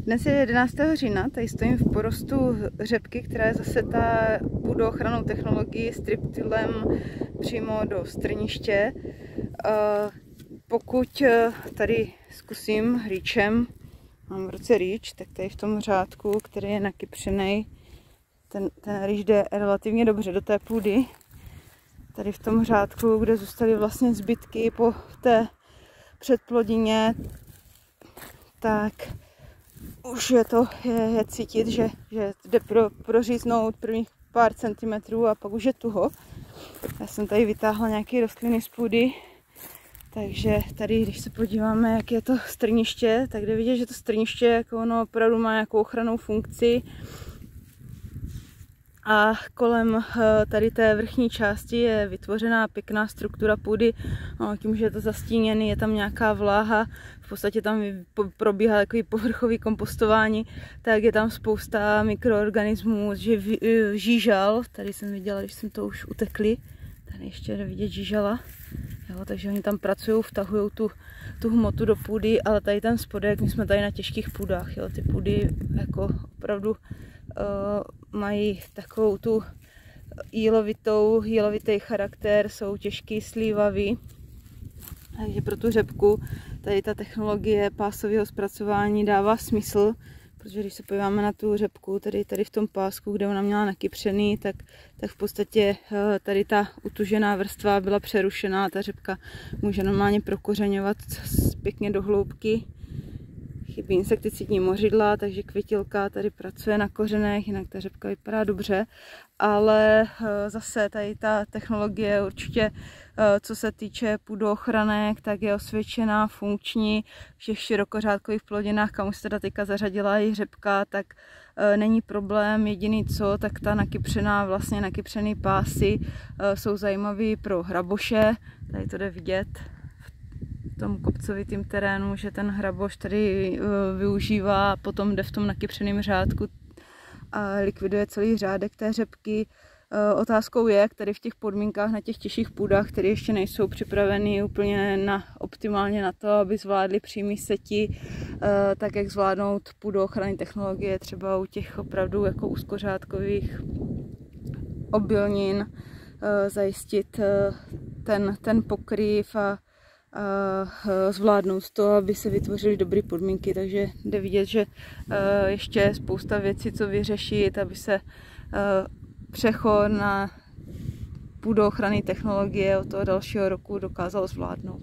Dnes je 11. října, tady stojím v porostu řepky, která je zase ta půdochrannou technologií s triptylem přímo do strniště. Pokud tady zkusím rýčem, mám v ruce rýč, tak tady v tom řádku, který je nakypřený, ten rýč jde relativně dobře do té půdy. Tady v tom řádku, kde zůstaly vlastně zbytky po té předplodině, tak už je cítit, že jde proříznout prvních pár centimetrů a pak už je tuho. Já jsem tady vytáhla nějaké rostliny z půdy, takže tady, když se podíváme, jak je to strniště, tak jde vidět, že to strniště jako ono opravdu má nějakou ochrannou funkci. A kolem tady té vrchní části je vytvořená pěkná struktura půdy. No, tím, že je to zastíněný, je tam nějaká vláha, v podstatě tam probíhá takový povrchový kompostování, tak je tam spousta mikroorganismů, žížal, tady jsem viděla, když jsem to už utekli, tady ještě jde vidět žížala, jo, takže oni tam pracují, vtahují tu hmotu do půdy, ale tady ten spodek, my jsme tady na těžkých půdách, jo, ty půdy jako opravdu mají takovou tu jílovitý charakter, jsou těžký, slívavý. Takže pro tu řepku tady ta technologie pásového zpracování dává smysl, protože když se podíváme na tu řepku, tady v tom pásku, kde ona měla nakypřený, tak v podstatě tady ta utužená vrstva byla přerušená, ta řepka může normálně prokořeňovat pěkně do hloubky. Chybí insekticidní mořidla, takže květilka tady pracuje na kořenech, jinak ta řepka vypadá dobře, ale zase tady ta technologie určitě, co se týče půdoochranek, tak je osvědčená, funkční. V těch širokořádkových plodinách, kam už se teda teďka zařadila i řepka, tak není problém. Jediný co, tak ta nakypřený pásy jsou zajímavý pro hraboše, tady to jde vidět v tom kopcovitým terénu, že ten hraboš tady využívá, potom jde v tom nakypřeném řádku a likviduje celý řádek té řepky. Otázkou je, jak tady v těch podmínkách na těch těžších půdách, které ještě nejsou připraveny úplně optimálně na to, aby zvládly přímý seti, tak jak zvládnout půdoochranné technologie třeba u těch opravdu jako úzkořádkových obilnin, zajistit ten pokryv a zvládnout to, aby se vytvořily dobré podmínky, takže jde vidět, že ještě je spousta věcí, co vyřešit, aby se přechod na půdoochranné technologie od toho dalšího roku dokázal zvládnout.